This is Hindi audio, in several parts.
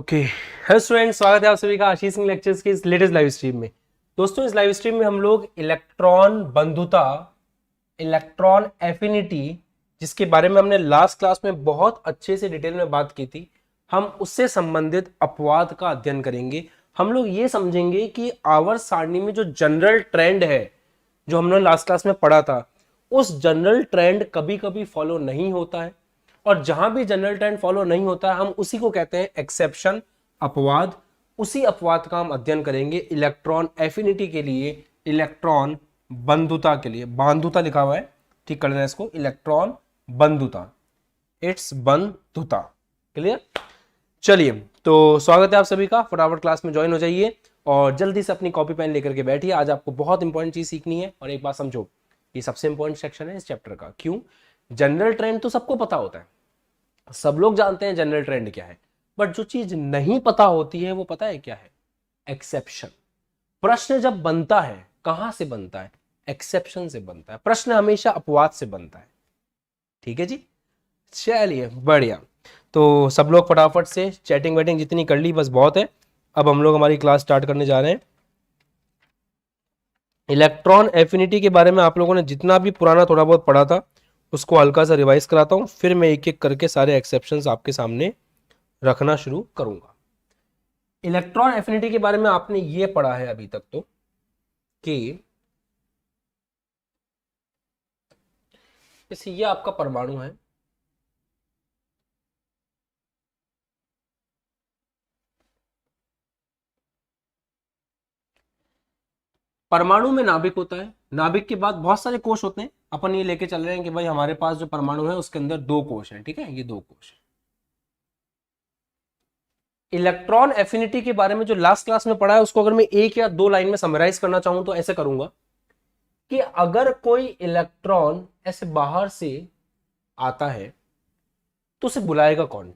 ओके हेलो स्टूडेंट्स, स्वागत है आप सभी का आशीष सिंह लेक्चर्स की इस लेटेस्ट लाइव स्ट्रीम में। दोस्तों, इस लाइव स्ट्रीम में हम लोग इलेक्ट्रॉन बंधुता, इलेक्ट्रॉन एफिनिटी, जिसके बारे में हमने लास्ट क्लास में बहुत अच्छे से डिटेल में बात की थी, हम उससे संबंधित अपवाद का अध्ययन करेंगे। हम लोग ये समझेंगे कि आवर्त सारणी में जो जनरल ट्रेंड है, जो हमने लास्ट क्लास में पढ़ा था, उस जनरल ट्रेंड कभी कभी फॉलो नहीं होता है, और जहां भी जनरल ट्रेंड फॉलो नहीं होता है हम उसी को कहते हैं एक्सेप्शन, अपवाद। उसी अपवाद का हम अध्ययन करेंगे इलेक्ट्रॉन एफिनिटी के लिए, इलेक्ट्रॉन बंधुता के लिए। बांधुता लिखा हुआ है, ठीक कर देना इसको, इलेक्ट्रॉन बंधुता, इट्स बंधुता। क्लियर? चलिए, तो स्वागत है आप सभी का। फटाफट क्लास में ज्वाइन हो जाइए और जल्दी से अपनी कॉपी पेन लेकर के बैठिए। आज आपको बहुत इंपॉर्टेंट चीज सीखनी है, और एक बात समझो, ये सबसे इंपॉर्टेंट सेक्शन है इस चैप्टर का। क्यों? जनरल ट्रेंड तो सबको पता होता है, सब लोग जानते हैं जनरल ट्रेंड क्या है, बट जो चीज नहीं पता होती है वो पता है क्या है? एक्सेप्शन। प्रश्न जब बनता है, कहां से बनता है? एक्सेप्शन से बनता है। प्रश्न हमेशा अपवाद से बनता है। ठीक है जी, चलिए बढ़िया। तो सब लोग फटाफट से चैटिंग वेटिंग जितनी कर ली बस बहुत है। अब हम लोग हमारी क्लास स्टार्ट करने जा रहे हैं। इलेक्ट्रॉन एफिनिटी के बारे में आप लोगों ने जितना भी पुराना थोड़ा बहुत पढ़ा था उसको हल्का सा रिवाइज कराता हूं, फिर मैं एक एक करके सारे एक्सेप्शंस आपके सामने रखना शुरू करूंगा। इलेक्ट्रॉन एफिनिटी के बारे में आपने ये पढ़ा है अभी तक तो कि जैसे ये आपका परमाणु है, परमाणु में नाभिक होता है, नाभिक के बाद बहुत सारे कोश होते हैं। अपन ये लेके चल रहे हैं कि भाई हमारे पास जो परमाणु है उसके अंदर दो कोश हैं। ठीक है, ये दो कोश हैं। इलेक्ट्रॉन एफिनिटी के बारे में जो लास्ट क्लास में पढ़ा है उसको अगर मैं एक या दो लाइन में समराइज करना चाहूं तो ऐसे करूंगा कि अगर कोई इलेक्ट्रॉन ऐसे बाहर से आता है तो उसे बुलाएगा कौन?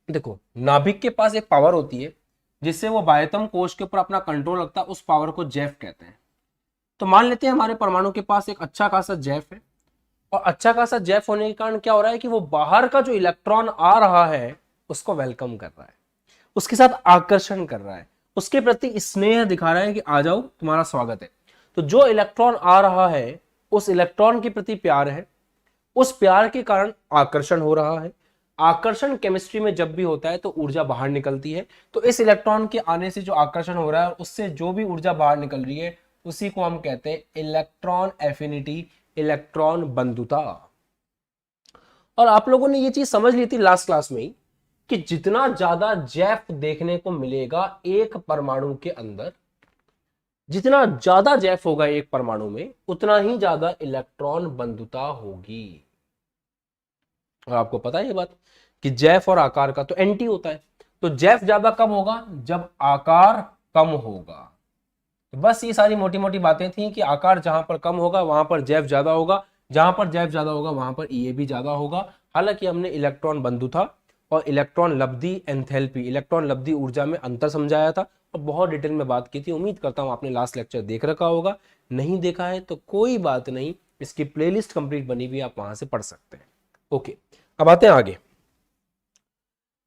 देखो, नाभिक के पास एक पावर होती है जिससे वो बाह्यतम कोश के ऊपर अपना कंट्रोल रखता है, उस पावर को जेफ कहते हैं। तो मान लेते हैं हमारे परमाणु के पास एक अच्छा खासा जेफ है, और अच्छा खासा जेफ होने के कारण क्या हो रहा है कि वो बाहर का जो इलेक्ट्रॉन आ रहा है उसको वेलकम कर रहा है, उसके साथ आकर्षण कर रहा है, उसके प्रति स्नेह दिखा रहा है कि आ जाओ, तुम्हारा स्वागत है। तो जो इलेक्ट्रॉन आ रहा है उस इलेक्ट्रॉन के प्रति प्यार है, उस प्यार के कारण आकर्षण हो रहा है। आकर्षण केमिस्ट्री में जब भी होता है तो ऊर्जा बाहर निकलती है। तो इस इलेक्ट्रॉन के आने से जो आकर्षण हो रहा है उससे जो भी ऊर्जा बाहर निकल रही है उसी को हम कहते हैं इलेक्ट्रॉन एफिनिटी, इलेक्ट्रॉन बंधुता। और आप लोगों ने ये चीज समझ ली थी लास्ट क्लास में ही कि जितना ज्यादा जेफ देखने को मिलेगा एक परमाणु के अंदर, जितना ज्यादा जेफ होगा एक परमाणु में उतना ही ज्यादा इलेक्ट्रॉन बंधुता होगी। और आपको पता है ये बात कि जेफ और आकार का तो एंटी होता है। तो जेफ ज्यादा कब होगा? जब आकार कम होगा। तो बस ये सारी मोटी मोटी बातें थी कि आकार जहां पर कम होगा वहां पर जेफ ज्यादा होगा, जहां पर जेफ ज्यादा होगा वहां पर ईए भी ज्यादा होगा। हालांकि हमने इलेक्ट्रॉन बंधुता और इलेक्ट्रॉन लब्धि एंथैल्पी, इलेक्ट्रॉन लब्धि ऊर्जा में अंतर समझाया था और बहुत डिटेल में बात की थी। उम्मीद करता हूं आपने लास्ट लेक्चर देख रखा होगा। नहीं देखा है तो कोई बात नहीं, इसकी प्लेलिस्ट कंप्लीट बनी हुई, आप वहां से पढ़ सकते हैं। ओके, अब आते हैं आगे।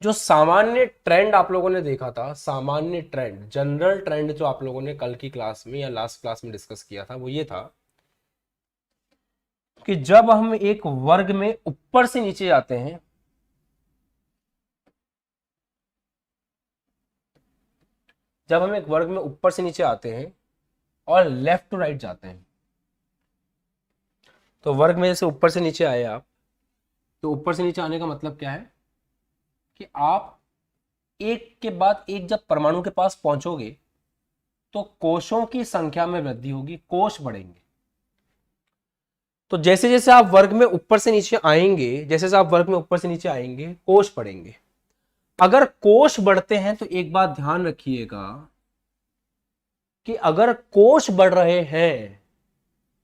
जो सामान्य ट्रेंड आप लोगों ने देखा था, सामान्य ट्रेंड, जनरल ट्रेंड जो आप लोगों ने कल की क्लास में या लास्ट क्लास में डिस्कस किया था, वो ये था कि जब हम एक वर्ग में ऊपर से नीचे जाते हैं, जब हम एक वर्ग में ऊपर से नीचे आते हैं और लेफ्ट टू राइट जाते हैं, तो वर्ग में जैसे ऊपर से नीचे आए आप, तो ऊपर से नीचे आने का मतलब क्या है कि आप एक के बाद एक जब परमाणु के पास पहुंचोगे तो कोशों की संख्या में वृद्धि होगी, कोश बढ़ेंगे। तो जैसे जैसे आप वर्ग में ऊपर से नीचे आएंगे, जैसे जैसे आप वर्ग में ऊपर से नीचे आएंगे कोश बढ़ेंगे। अगर कोश बढ़ते हैं तो एक बात ध्यान रखिएगा कि अगर कोश बढ़ रहे हैं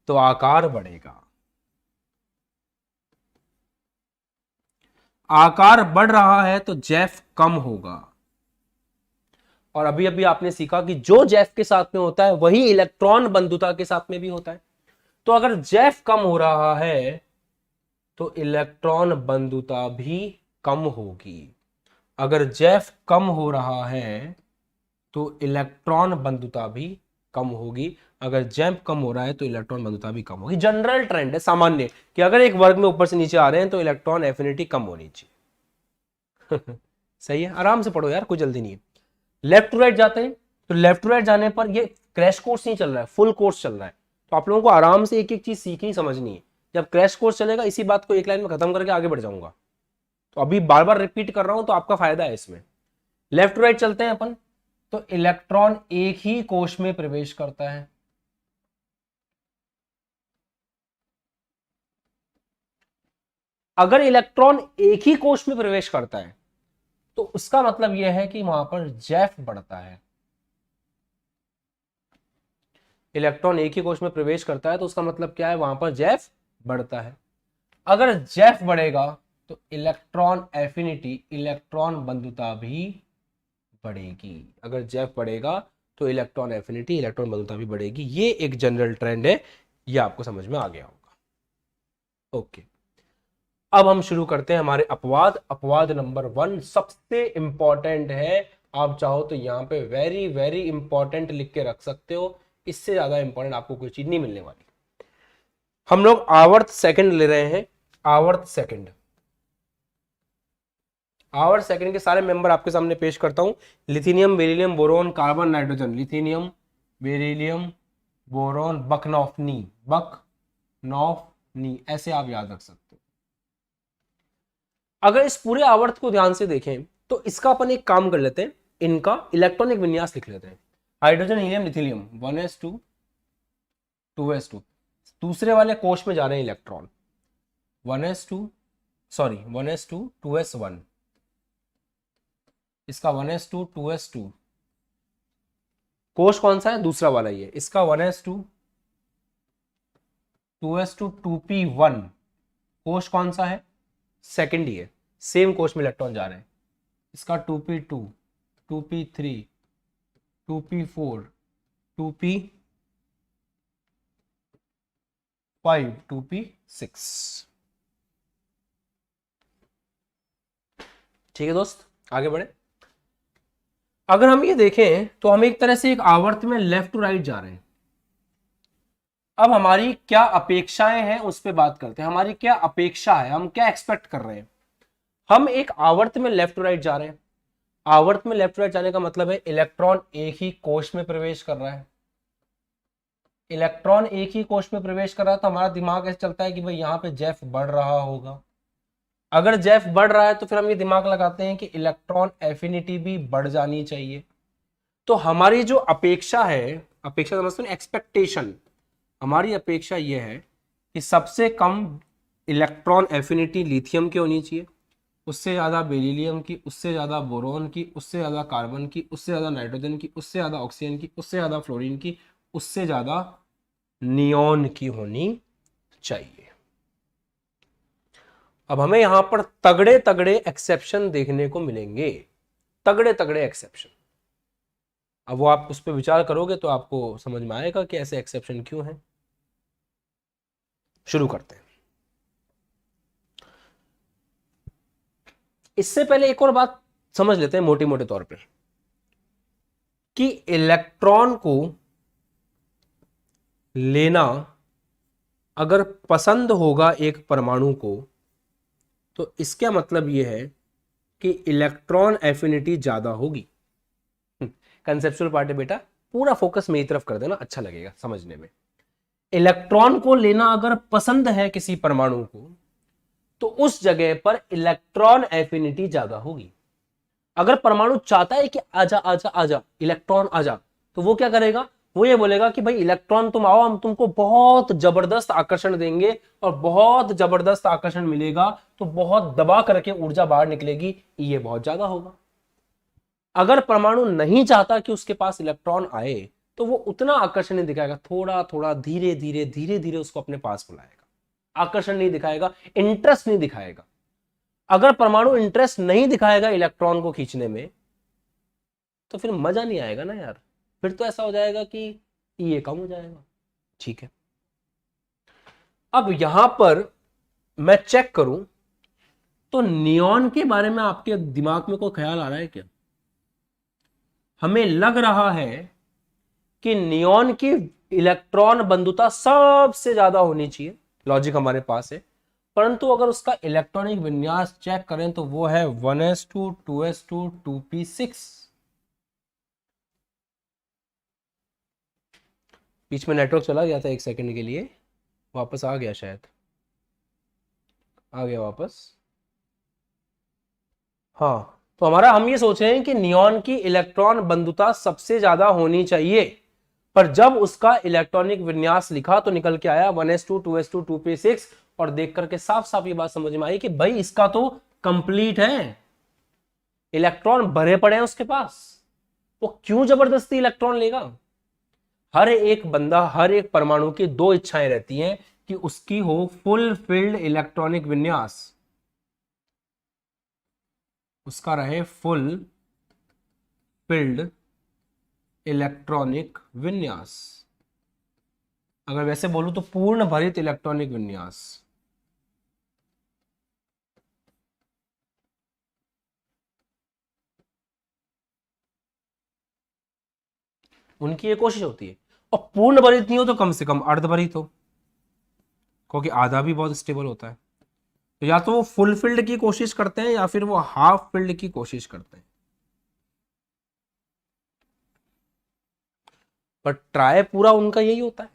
तो आकार बढ़ेगा। आकार बढ़ रहा है तो जेफ कम होगा। और अभी अभी आपने सीखा कि जो जेफ के साथ में होता है वही इलेक्ट्रॉन बंधुता के साथ में भी होता है। तो अगर जेफ कम हो रहा है तो इलेक्ट्रॉन बंधुता भी कम होगी। अगर जेफ कम हो रहा है तो इलेक्ट्रॉन बंधुता भी कम होगी, अगर जैम्प कम हो रहा है तो इलेक्ट्रॉन बंधुता भी कम होगी। जनरल ट्रेंड है, सामान्य, कि अगर एक वर्ग में ऊपर से नीचे आ रहे हैं तो इलेक्ट्रॉन एफिनिटी कम होनी चाहिए। सही है, आराम से पढ़ो यार, कोई जल्दी नहीं है। लेफ्ट टू राइट जाते हैं, तो लेफ्ट टू राइट जाने पर ये क्रैश कोर्स नहीं चल रहा है, फुल कोर्स चल रहा है, तो आप लोगों को आराम से एक एक चीज सीखनी समझनी है। जब क्रैश कोर्स चलेगा इसी बात को एक लाइन में खत्म करके आगे बढ़ जाऊंगा, तो अभी बार बार रिपीट कर रहा हूं तो आपका फायदा है इसमें। लेफ्ट टू राइट चलते हैं अपन, तो इलेक्ट्रॉन एक ही कोश में प्रवेश करता है। अगर इलेक्ट्रॉन एक ही कोश में प्रवेश करता है तो उसका मतलब यह है कि वहां पर जैफ बढ़ता है। इलेक्ट्रॉन एक ही कोश में प्रवेश करता है तो उसका मतलब क्या है, वहां पर जैफ बढ़ता है। अगर जैफ बढ़ेगा तो इलेक्ट्रॉन एफिनिटी, इलेक्ट्रॉन बंधुता भी बढ़ेगी। अगर जैफ बढ़ेगा तो इलेक्ट्रॉन एफिनिटी, इलेक्ट्रॉन बंधुता भी बढ़ेगी। ये एक जनरल ट्रेंड है, ये आपको समझ में आ गया होगा। ओके, अब हम शुरू करते हैं हमारे अपवाद। अपवाद नंबर 1 सबसे इंपॉर्टेंट है, आप चाहो तो यहां पे वेरी वेरी इंपॉर्टेंट लिख के रख सकते हो, इससे ज्यादा इंपॉर्टेंट आपको कोई चीज नहीं मिलने वाली। हम लोग आवर्त सेकंड ले रहे हैं, आवर्त सेकंड। आवर्त सेकंड के सारे मेंबर आपके सामने पेश करता हूं। Lithium, beryllium, boron, carbon, nitrogen. Lithium, beryllium, boron, बकनॉफ्नी, बकनॉफ्नी, ऐसे आप याद रख सकते हो। अगर इस पूरे आवर्त को ध्यान से देखें तो इसका अपन एक काम कर लेते हैं, इनका इलेक्ट्रॉनिक विन्यास लिख लेते हैं। Hydrogen, helium, lithium, 1s2 2s2। दूसरे वाले कोश में जा रहे हैं इलेक्ट्रॉन, 1s2 2s1। इसका 1s2 2s2, कोश कौन सा है, दूसरा वाला ही है। इसका 1s2 2s2 2p1, कोश कौन सा है, सेकंड ही है, सेम कोश में इलेक्ट्रॉन जा रहे हैं। इसका 2p2 2p3 2p4 2p5 2p6। ठीक है दोस्त, आगे बढ़े। अगर हम ये देखें तो हम एक तरह से एक आवर्त में लेफ्ट टू राइट जा रहे हैं। अब हमारी क्या अपेक्षाएं हैं उस पर बात करते हैं। हमारी क्या अपेक्षा है, हम क्या एक्सपेक्ट कर रहे हैं। हम एक आवर्त में लेफ्ट टू राइट जा रहे हैं। आवर्त में लेफ्ट टू राइट जाने का मतलब है इलेक्ट्रॉन एक ही कोश में प्रवेश कर रहा है। इलेक्ट्रॉन एक ही कोश में प्रवेश कर रहा है तो हमारा दिमाग ऐसे चलता है कि भाई यहाँ पे जेफ बढ़ रहा होगा। अगर जेफ बढ़ रहा है तो फिर हम ये दिमाग लगाते हैं कि इलेक्ट्रॉन एफिनिटी भी बढ़ जानी चाहिए। तो हमारी जो अपेक्षा है, अपेक्षा समझते हैं, एक्सपेक्टेशन, हमारी अपेक्षा यह है कि सबसे कम इलेक्ट्रॉन एफिनिटी लिथियम की होनी चाहिए, उससे ज़्यादा बेरिलियम की, उससे ज़्यादा बोरोन की, उससे ज़्यादा कार्बन की, उससे ज़्यादा नाइट्रोजन की, उससे ज़्यादा ऑक्सीजन की, उससे ज़्यादा फ्लोरीन की, उससे ज़्यादा नियोन की होनी चाहिए। अब हमें यहां पर तगड़े तगड़े एक्सेप्शन देखने को मिलेंगे, तगड़े तगड़े एक्सेप्शन। अब वो आप उस पर विचार करोगे तो आपको समझ में आएगा कि ऐसे एक्सेप्शन क्यों हैं। शुरू करते हैं। इससे पहले एक और बात समझ लेते हैं मोटे मोटे तौर पे, कि इलेक्ट्रॉन को लेना अगर पसंद होगा एक परमाणु को तो इसका मतलब यह है कि इलेक्ट्रॉन एफिनिटी ज्यादा होगी। कंसेप्चुअल पार्ट है बेटा, पूरा फोकस मेरी तरफ कर देना, अच्छा लगेगा समझने में। इलेक्ट्रॉन को लेना अगर पसंद है किसी परमाणु को तो उस जगह पर इलेक्ट्रॉन एफिनिटी ज्यादा होगी। अगर परमाणु चाहता है कि आजा आजा आजा इलेक्ट्रॉन आजा, तो वो क्या करेगा, वो ये बोलेगा कि भाई इलेक्ट्रॉन तुम आओ, हम तुमको बहुत जबरदस्त आकर्षण देंगे और बहुत जबरदस्त आकर्षण मिलेगा तो बहुत दबा करके ऊर्जा बाहर निकलेगी, ये बहुत ज्यादा होगा। अगर परमाणु नहीं चाहता कि उसके पास इलेक्ट्रॉन आए तो वो उतना आकर्षण नहीं दिखाएगा, थोड़ा थोड़ा धीरे धीरे धीरे धीरे उसको अपने पास बुलाएगा, आकर्षण नहीं दिखाएगा, इंटरेस्ट नहीं दिखाएगा। अगर परमाणु इंटरेस्ट नहीं दिखाएगा इलेक्ट्रॉन को खींचने में तो फिर मजा नहीं आएगा ना यार, फिर तो ऐसा हो जाएगा कि ये कम हो जाएगा। ठीक है, अब यहां पर मैं चेक करूं तो नियॉन के बारे में आपके दिमाग में कोई ख्याल आ रहा है क्या? हमें लग रहा है कि नियॉन की इलेक्ट्रॉन बंधुता सबसे ज्यादा होनी चाहिए, लॉजिक हमारे पास है, परंतु अगर उसका इलेक्ट्रॉनिक विन्यास चेक करें तो वो है 1s2 2s2 2p6। बीच में नेटवर्क चला गया था एक सेकंड के लिए, वापस आ गया, शायद आ गया वापस। हाँ, तो हमारा हम ये सोच रहे हैं कि नियॉन की इलेक्ट्रॉन बंधुता सबसे ज्यादा होनी चाहिए, पर जब उसका इलेक्ट्रॉनिक विन्यास लिखा तो निकल के आया 1s2 2s2 2p6, और देख करके साफ साफ ये बात समझ में आई कि भाई इसका तो कंप्लीट है, इलेक्ट्रॉन भरे पड़े हैं उसके पास, वो क्यों जबरदस्ती इलेक्ट्रॉन लेगा? हर एक बंदा, हर एक परमाणु की दो इच्छाएं रहती हैं कि उसकी हो फुल फिल्ड इलेक्ट्रॉनिक विन्यास, उसका रहे फुल फिल्ड इलेक्ट्रॉनिक विन्यास, अगर वैसे बोलूं तो पूर्ण भरित इलेक्ट्रॉनिक विन्यास। उनकी ये कोशिश होती है, और पूर्ण भरित नहीं हो तो कम से कम अर्धभरित हो, क्योंकि आधा भी बहुत स्टेबल होता है। तो या तो वो फुल फिल्ड की कोशिश करते हैं या फिर वो हाफ फिल्ड की कोशिश करते हैं, पर ट्राई पूरा उनका यही होता है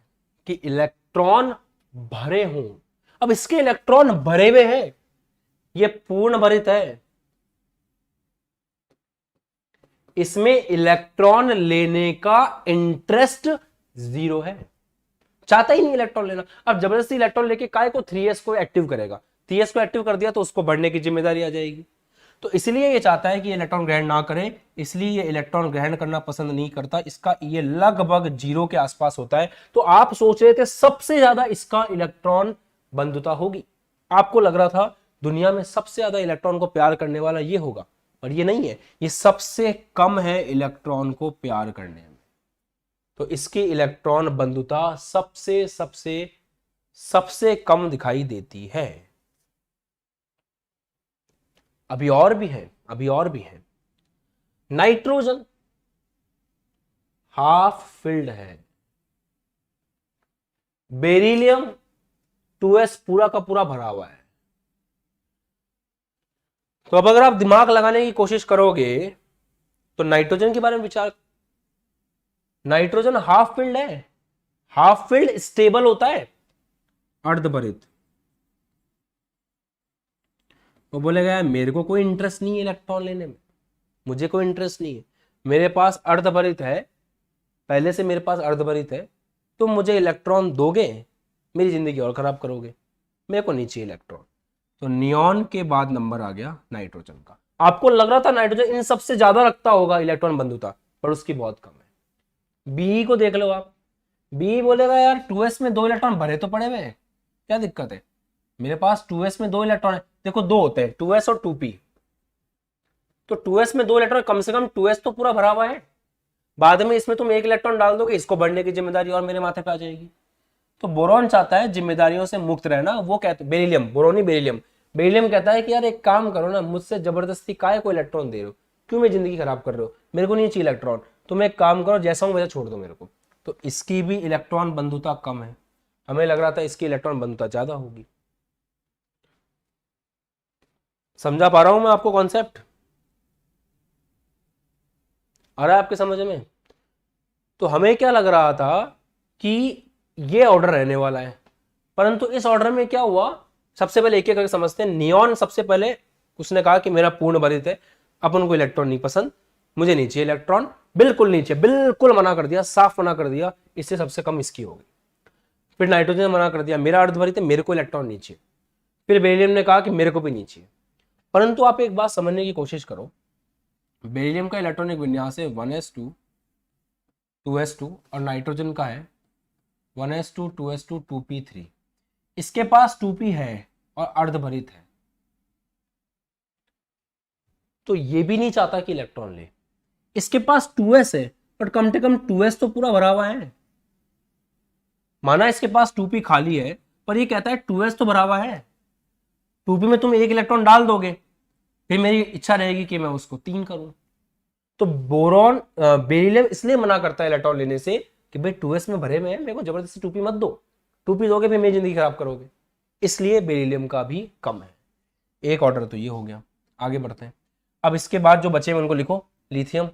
कि इलेक्ट्रॉन भरे हों। अब इसके इलेक्ट्रॉन भरे हुए हैं, ये पूर्ण भरित है, इसमें इलेक्ट्रॉन लेने का इंटरेस्ट जीरो है, चाहता ही नहीं इलेक्ट्रॉन लेना। अब जबरदस्ती इलेक्ट्रॉन लेके काय को 3s को एक्टिव करेगा, 3s को एक्टिव कर दिया तो उसको बढ़ने की जिम्मेदारी आ जाएगी, तो इसलिए ये चाहता है कि इलेक्ट्रॉन ग्रहण ना करे, इसलिए ये इलेक्ट्रॉन ग्रहण करना पसंद नहीं करता, इसका ये लगभग 0 के आसपास होता है। तो आप सोच रहे थे सबसे ज्यादा इसका इलेक्ट्रॉन बंधुता होगी, आपको लग रहा था दुनिया में सबसे ज्यादा इलेक्ट्रॉन को प्यार करने वाला ये होगा, पर ये नहीं है, ये सबसे कम है इलेक्ट्रॉन को प्यार करने में। तो इसकी इलेक्ट्रॉन बंधुता सबसे सबसे सबसे कम दिखाई देती है। अभी और भी है, अभी और भी है। नाइट्रोजन हाफ फिल्ड है, बेरिलियम 2s पूरा का पूरा भरा हुआ है। तो अब अगर आप दिमाग लगाने की कोशिश करोगे तो नाइट्रोजन के बारे में विचार, नाइट्रोजन हाफ फिल्ड है, हाफ फिल्ड स्टेबल होता है, अर्धभरित। वो बोलेगा यार मेरे को कोई इंटरेस्ट नहीं है इलेक्ट्रॉन लेने में, मुझे कोई इंटरेस्ट नहीं है, मेरे पास अर्धभरित है, पहले से मेरे पास अर्धभरित है, तुम मुझे इलेक्ट्रॉन दोगे मेरी जिंदगी और खराब करोगे, मेरे को नहीं चाहिए इलेक्ट्रॉन। तो नियॉन के बाद नंबर आ गया नाइट्रोजन का। आपको लग रहा था नाइट्रोजन इन सबसे ज्यादा रखता होगा इलेक्ट्रॉन बंधुता, पर उसकी बहुत कम है। बी को देख लो आप, बी बोलेगा यार 2s में 2 इलेक्ट्रॉन भरे तो पड़े हुए हैं, क्या दिक्कत है, मेरे पास 2s में 2 इलेक्ट्रॉन है, देखो 2 होते हैं 2s और 2p, तो 2s में 2 इलेक्ट्रॉन, कम से कम 2s तो पूरा भरा हुआ है, बाद में इसमें तुम 1 इलेक्ट्रॉन डाल दोगे, इसको बढ़ने की जिम्मेदारी और मेरे माथे पे आ जाएगी। तो बोरॉन चाहता है जिम्मेदारियों से मुक्त रहना, वो कहते बेरिलियम, बोरोन ही बेरिलियम, बेरिलियम कहता है कि यार एक काम करो ना, मुझसे जबरदस्ती काय को इलेक्ट्रॉन दे रहे हो, क्यों मेरी जिंदगी खराब कर रहे हो, मेरे को नहीं चाहिए इलेक्ट्रॉन, तुम एक काम करो जैसा हूं वैसा छोड़ दो मेरे को। तो इसकी भी इलेक्ट्रॉन बंधुता कम है, हमें लग रहा था इसकी इलेक्ट्रॉन बंधुता ज्यादा होगी। समझा पा रहा हूं मैं आपको कॉन्सेप्ट, आ रहा है आपके समझ में? तो हमें क्या लग रहा था कि ये ऑर्डर रहने वाला है, परंतु इस ऑर्डर में क्या हुआ, सबसे पहले एक एक करके समझते हैं। नियॉन सबसे पहले उसने कहा कि मेरा पूर्ण भरित है, अपन को इलेक्ट्रॉन नहीं पसंद, मुझे नहीं चाहिए इलेक्ट्रॉन, बिल्कुल नहीं चाहिए, बिल्कुल मना कर दिया, साफ मना कर दिया, इससे सबसे कम इसकी होगी। फिर नाइट्रोजन ने मना कर दिया, मेरा अर्धभरित है, मेरे को इलेक्ट्रॉन नहीं चाहिए। फिर बेरिलियम ने कहा कि मेरे को भी नहीं चाहिए। परंतु आप एक बात समझने की कोशिश करो, बेरिलियम का इलेक्ट्रॉनिक विन्यास है 1s2 2s2 और नाइट्रोजन का है 1s2 2s2 2p3, इसके पास 2p है और अर्धभरित है, तो ये भी नहीं चाहता कि इलेक्ट्रॉन ले। इसके पास 2s है पर कम से कम 2s तो पूरा भरा हुआ है, माना इसके पास 2p खाली है पर ये कहता है 2s तो भरा हुआ है, 2p में तुम एक इलेक्ट्रॉन डाल दोगे, फिर मेरी इच्छा रहेगी कि मैं उसको 3 करूं। तो बोरॉन बेरिलियम इसलिए मना करता है इलेक्ट्रॉन लेने से कि भाई 2s में भरे में है, मेरे को जबरदस्ती 2p मत दो, 2p दोगे फिर मेरी जिंदगी खराब करोगे, इसलिए बेरिलियम का भी कम है। एक ऑर्डर तो ये हो गया। आगे बढ़ते हैं। अब इसके बाद जो बचे हैं उनको लिखो। लिथियम,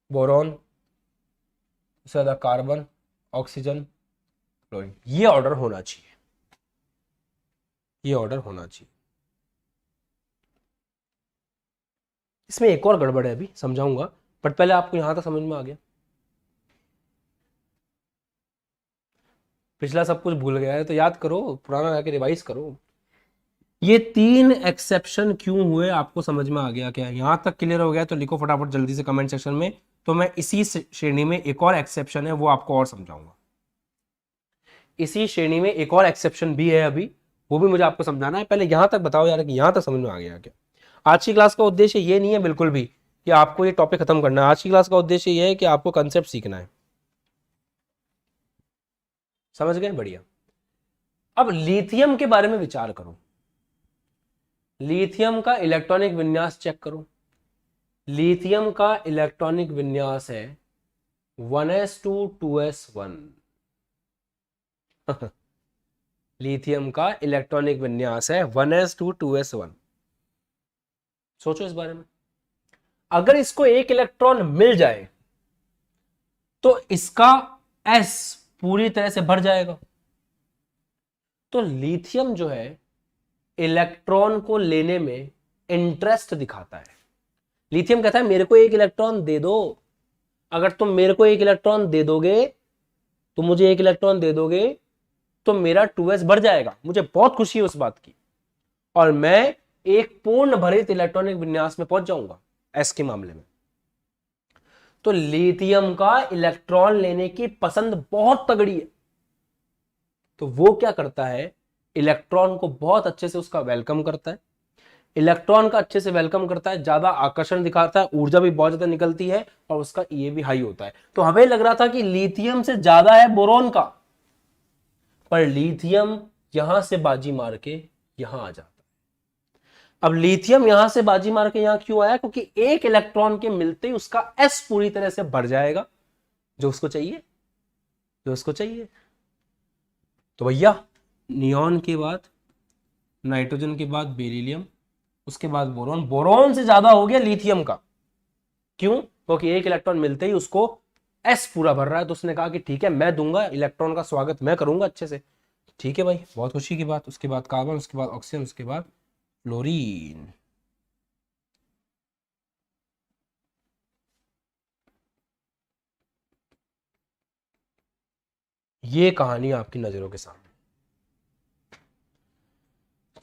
बोरॉन, उससे ज्यादा कार्बन, ऑक्सीजन, क्लोरीन, ये ऑर्डर होना चाहिए, ये ऑर्डर होना चाहिए। इसमें एक और गड़बड़ है, अभी समझाऊंगा, बट पहले आपको यहां तक समझ में आ गया? पिछला सब कुछ भूल गया है तो याद करो, पुराना जाके रिवाइज करो। ये 3 एक्सेप्शन क्यों हुए आपको समझ में आ गया क्या? यहां तक क्लियर हो गया तो लिखो फटाफट जल्दी से कमेंट सेक्शन में, तो मैं इसी श्रेणी में एक और एक्सेप्शन है वो आपको और समझाऊंगा। इसी श्रेणी में एक और एक्सेप्शन भी है अभी, वो भी मुझे आपको समझाना है। पहले यहां तक बताओ यार कि यहां तक समझ में आ गया क्या? आज की क्लास का उद्देश्य ये नहीं है बिल्कुल भी कि आपको ये टॉपिक खत्म करना है। आज की क्लास का उद्देश्य ये है कि आपको कंसेप्ट सीखना है। समझ गए? बढ़िया। अब लिथियम के बारे में विचार करो। लिथियम का इलेक्ट्रॉनिक विन्यास चेक करो। लिथियम का इलेक्ट्रॉनिक विन्यास है 1s2 2s1। लिथियम का इलेक्ट्रॉनिक विन्यास है 1s2 2s1। सोचो इस बारे में। अगर इसको एक इलेक्ट्रॉन मिल जाए तो इसका s पूरी तरह से भर जाएगा। तो लिथियम जो है इलेक्ट्रॉन को लेने में इंटरेस्ट दिखाता है। लिथियम कहता है मेरे को एक इलेक्ट्रॉन दे दो, अगर तुम मेरे को एक इलेक्ट्रॉन दे दोगे, तुम मुझे एक इलेक्ट्रॉन दे दोगे तो मेरा 2s बढ़ जाएगा, मुझे बहुत खुशी है उस बात की, और मैं एक पूर्ण भरित इलेक्ट्रॉनिक विन्यास में पहुंच जाऊंगा s के मामले में। तो लिथियम का इलेक्ट्रॉन लेने की पसंद बहुत तगड़ी है। तो वो क्या करता है, इलेक्ट्रॉन को बहुत अच्छे से उसका वेलकम करता है। इलेक्ट्रॉन का अच्छे से वेलकम करता है, ज्यादा आकर्षण दिखाता है, ऊर्जा भी बहुत ज्यादा निकलती है और उसका ये भी हाई होता है। तो हमें लग रहा था कि लिथियम से ज्यादा है बोरॉन का, पर लिथियम यहां से बाजी मार के यहां आ जाता है। अब लिथियम यहां से बाजी मार के यहां क्यों आया? क्योंकि एक इलेक्ट्रॉन के मिलते ही उसका s पूरी तरह से बढ़ जाएगा, जो उसको चाहिए, जो उसको चाहिए। तो भैया नियॉन के बाद, नाइट्रोजन के बाद बेरिलियम, उसके बाद बोरॉन, बोरॉन से ज्यादा हो गया लिथियम का। क्यों? क्योंकि एक इलेक्ट्रॉन मिलते ही उसको s पूरा भर रहा है, तो उसने कहा कि ठीक है मैं दूंगा, इलेक्ट्रॉन का स्वागत मैं करूंगा अच्छे से। ठीक है भाई, बहुत खुशी की बात। उसके बाद कार्बन, उसके बाद ऑक्सीजन, उसके बाद फ्लोरीन। ये कहानी आपकी नजरों के सामने।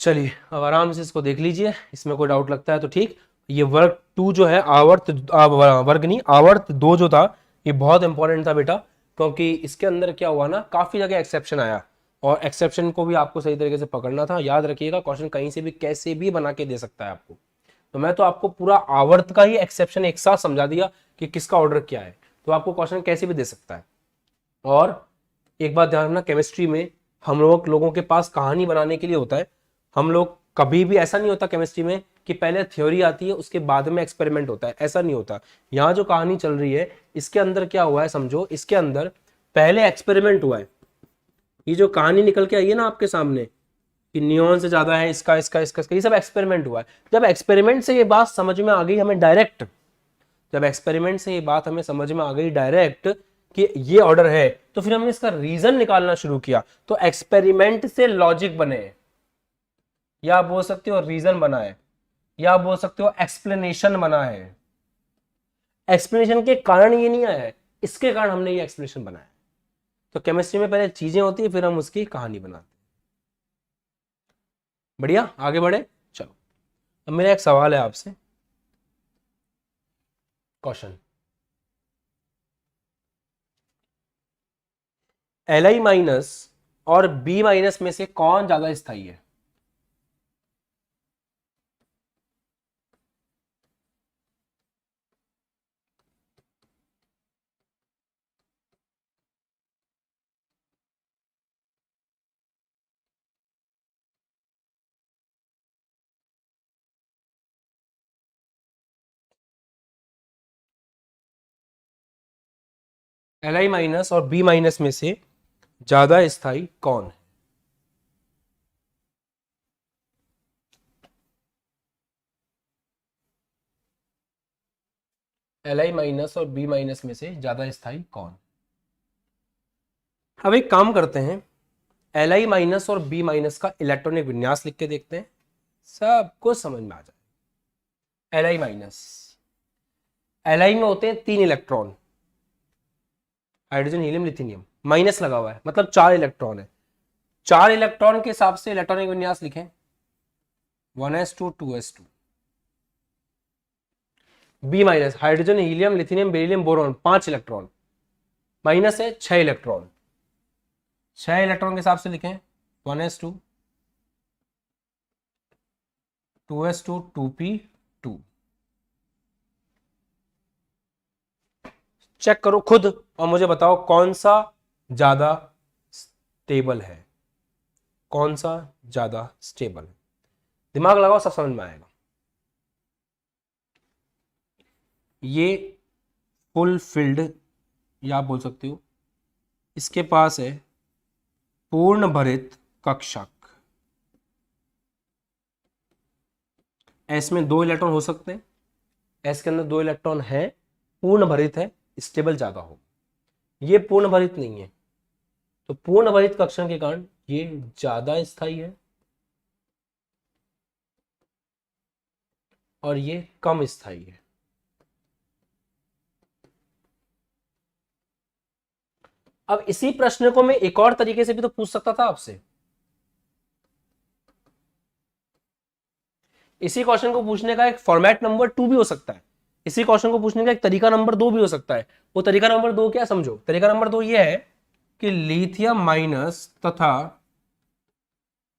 चलिए अब आराम से इसको देख लीजिए, इसमें कोई डाउट लगता है तो ठीक। ये वर्ग 2 जो है, आवर्त वर्ग नहीं, आवर्त 2 जो था, ये बहुत इंपॉर्टेंट था बेटा, क्योंकि इसके अंदर क्या हुआ ना, काफी जगह एक्सेप्शन आया, और एक्सेप्शन को भी आपको सही तरीके से पकड़ना था। याद रखिएगा, क्वेश्चन कहीं से भी कैसे भी बना के दे सकता है आपको। तो मैं तो आपको पूरा आवर्त का ही एक्सेप्शन एक साथ समझा दिया कि किसका ऑर्डर क्या है, तो आपको क्वेश्चन कैसे भी दे सकता है। और एक बात ध्यान रखना, केमिस्ट्री में हम लोगों के पास कहानी बनाने के लिए होता है। हम लोग कभी भी, ऐसा नहीं होता केमिस्ट्री में कि पहले थ्योरी आती है उसके बाद में एक्सपेरिमेंट होता है, ऐसा नहीं होता। यहाँ जो कहानी चल रही है इसके अंदर क्या हुआ है समझो, इसके अंदर पहले एक्सपेरिमेंट हुआ है। ये जो कहानी निकल के आई है ना आपके सामने कि नियॉन से ज्यादा है इसका इसका इसका, इसका, ये सब एक्सपेरिमेंट हुआ है। जब एक्सपेरिमेंट से ये बात समझ में आ गई हमें डायरेक्ट, जब एक्सपेरिमेंट से ये बात हमें समझ में आ गई डायरेक्ट कि ये ऑर्डर है, तो फिर हमने इसका रीजन निकालना शुरू किया। तो एक्सपेरिमेंट से लॉजिक बने, या आप बोल सकते हो रीजन बना है, या आप बोल सकते हो एक्सप्लेनेशन बना है। एक्सप्लेनेशन के कारण ये नहीं आया है, इसके कारण हमने ये एक्सप्लेनेशन बनाया। तो केमिस्ट्री में पहले चीजें होती है फिर हम उसकी कहानी बनाते हैं। बढ़िया, आगे बढ़े। चलो अब मेरा एक सवाल है आपसे, क्वेश्चन, Li माइनस और B माइनस में से कौन ज्यादा स्थायी है? Li माइनस और B माइनस में से ज्यादा स्थायी कौन है? Li माइनस और B माइनस में से ज्यादा स्थायी कौन? अब एक काम करते हैं, Li माइनस और B माइनस का इलेक्ट्रॉनिक विन्यास लिख के देखते हैं, सब कुछ समझ में आ जाए। Li माइनस, Li में होते हैं 3 electron, hydrogen helium lithium, minus लगा हुआ है मतलब 4 इलेक्ट्रॉन है। 4 इलेक्ट्रॉन के हिसाब से इलेक्ट्रॉनिक विन्यास लिखें, 1s2 2s2। B minus, hydrogen helium lithium beryllium boron, 5 electron, minus है 6 इलेक्ट्रॉन। 6 इलेक्ट्रॉन के हिसाब से लिखें 1s2 2s2 2p2। चेक करो खुद और मुझे बताओ कौन सा ज्यादा स्टेबल है, कौन सा ज्यादा स्टेबल है। दिमाग लगाओ, सब समझ में आएगा। ये फुल फिल्ड या आप बोल सकते हो इसके पास है पूर्ण भरित कक्षक। एस में 2 इलेक्ट्रॉन हो सकते हैं, एस के अंदर 2 इलेक्ट्रॉन है, पूर्ण भरित है, स्टेबल ज्यादा हो। ये पूर्ण भरित नहीं है, तो पूर्ण भरित कक्षक के कारण ये ज्यादा स्थायी है और ये कम स्थायी है। अब इसी प्रश्न को मैं एक और तरीके से भी तो पूछ सकता था आपसे। इसी क्वेश्चन को पूछने का एक फॉर्मेट नंबर 2 भी हो सकता है, इसी क्वेश्चन को पूछने का एक तरीका नंबर 2 भी हो सकता है। वो तरीका नंबर 2 क्या, समझो। तरीका नंबर 2 ये है कि लिथियम माइनस तथा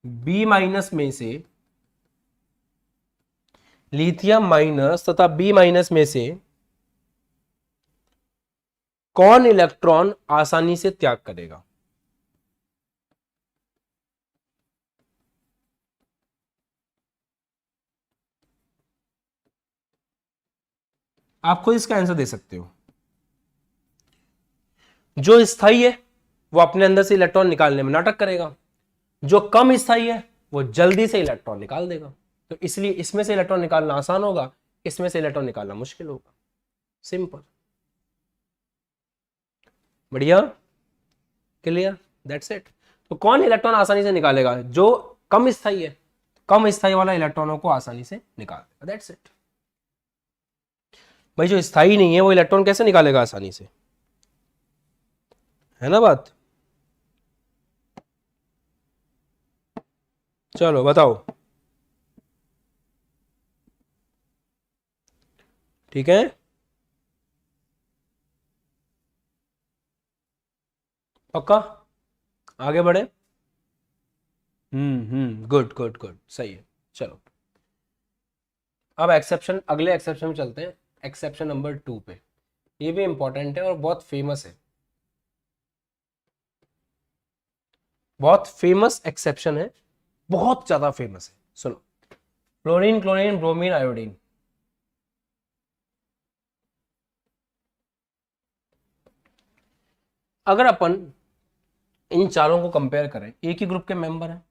बी माइनस में से, लिथियम माइनस तथा बी माइनस में से कौन इलेक्ट्रॉन आसानी से त्याग करेगा। आप खुद इसका आंसर दे सकते हो। जो स्थायी है वो अपने अंदर से इलेक्ट्रॉन निकालने में नाटक करेगा, जो कम स्थायी है वो जल्दी से इलेक्ट्रॉन निकाल देगा। तो इसलिए इसमें से इलेक्ट्रॉन निकालना आसान होगा, इसमें से इलेक्ट्रॉन निकालना मुश्किल होगा। सिंपल, बढ़िया, क्लियर, दैट्स इट। तो कौन इलेक्ट्रॉन आसानी से निकालेगा, जो कम स्थायी है, कम स्थायी वाला इलेक्ट्रॉनों को आसानी से निकाल देगा, दैट्स इट। भाई जो स्थायी नहीं है वो इलेक्ट्रॉन कैसे निकालेगा आसानी से, है ना बात। चलो बताओ, ठीक है, पक्का, आगे बढ़े। गुड गुड गुड, सही है। चलो अब एक्सेप्शन, अगले एक्सेप्शन में चलते हैं, एक्सेप्शन नंबर 2 पे। ये भी इंपॉर्टेंट है और बहुत फेमस है, बहुत फेमस एक्सेप्शन है, बहुत ज्यादा फेमस है। सुनो, फ्लोरीन क्लोरीन ब्रोमीन आयोडीन, अगर अपन इन चारों को कंपेयर करें, एक ही ग्रुप के मेंबर हैं,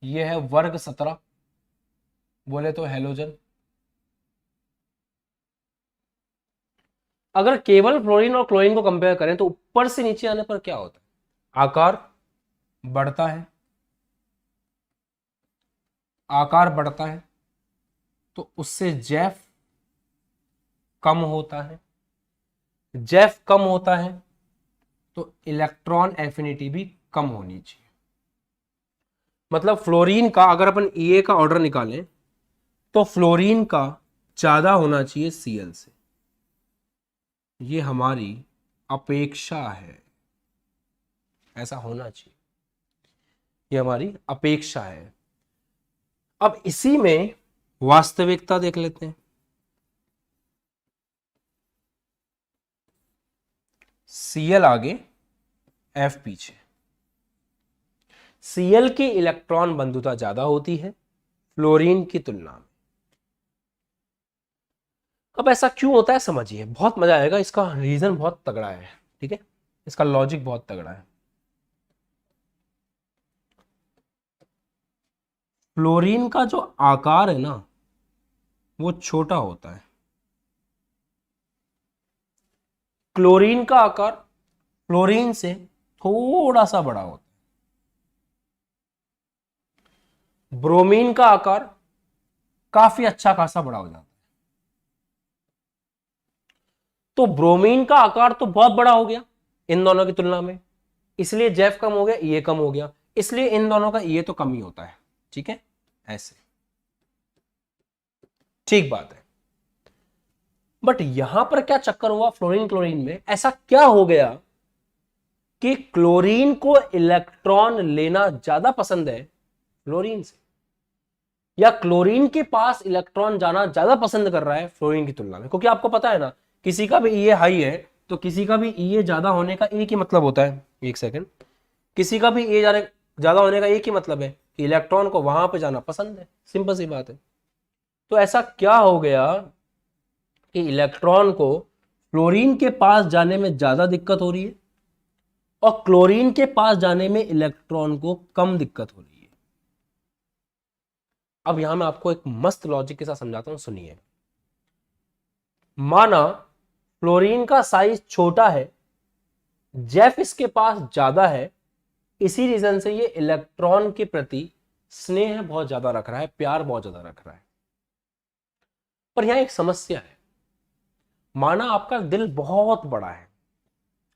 ये है वर्ग 17, बोले तो हेलोजन। अगर केवल फ्लोरीन और क्लोरीन को कंपेयर करें तो ऊपर से नीचे आने पर क्या होता है, आकार बढ़ता है, आकार बढ़ता है तो उससे जैफ कम होता है, जैफ कम होता है तो इलेक्ट्रॉन एफिनिटी भी कम होनी चाहिए। मतलब फ्लोरीन का अगर अपन ईए का ऑर्डर निकालें तो फ्लोरीन का ज्यादा होना चाहिए सीएल से, ये हमारी अपेक्षा है, ऐसा होना चाहिए, ये हमारी अपेक्षा है। अब इसी में वास्तविकता देख लेते हैं। सीएल आगे एफ पीछे, सीएल की इलेक्ट्रॉन बंधुता ज्यादा होती है फ्लोरीन की तुलना में। अब ऐसा क्यों होता है समझिए, बहुत मजा आएगा, इसका रीजन बहुत तगड़ा है, ठीक है। इसका लॉजिक बहुत तगड़ा है। फ्लोरीन का जो आकार है ना वो छोटा होता है, क्लोरीन का आकार फ्लोरीन से थोड़ा सा बड़ा होता है, ब्रोमीन का आकार काफी अच्छा खासा बड़ा हो जाता है। तो ब्रोमीन का आकार तो बहुत बड़ा हो गया इन दोनों की तुलना में, इसलिए जेफ कम हो गया, ये कम हो गया, इसलिए इन दोनों का ये तो कम ही होता है। ठीक है, ऐसे ठीक बात है। बट यहां पर क्या चक्कर हुआ फ्लोरीन क्लोरीन में, ऐसा क्या हो गया कि क्लोरीन को इलेक्ट्रॉन लेना ज्यादा पसंद है फ्लोरीन से, या क्लोरीन के पास इलेक्ट्रॉन जाना ज्यादा पसंद कर रहा है फ्लोरीन की तुलना में? क्योंकि आपको पता है ना, किसी का भी ये हाई है तो किसी का भी ये ज्यादा होने का एक ही मतलब होता है, एक सेकेंड, किसी का भी ये ज्यादा होने का एक ही मतलब है कि इलेक्ट्रॉन को वहां पे जाना पसंद है, सिंपल सी बात है। तो ऐसा क्या हो गया कि इलेक्ट्रॉन को फ्लोरीन के पास जाने में ज्यादा दिक्कत हो रही है और क्लोरीन के पास जाने में इलेक्ट्रॉन को कम दिक्कत हो रही है। अब यहां मैं आपको एक मस्त लॉजिक के साथ समझाता हूं, सुनिए। माना फ्लोरीन का साइज छोटा है, जेफ इसके पास ज्यादा है, इसी रीजन से ये इलेक्ट्रॉन के प्रति स्नेह बहुत ज्यादा रख रहा है, प्यार बहुत ज्यादा रख रहा है। पर यहां एक समस्या है। माना आपका दिल बहुत बड़ा है,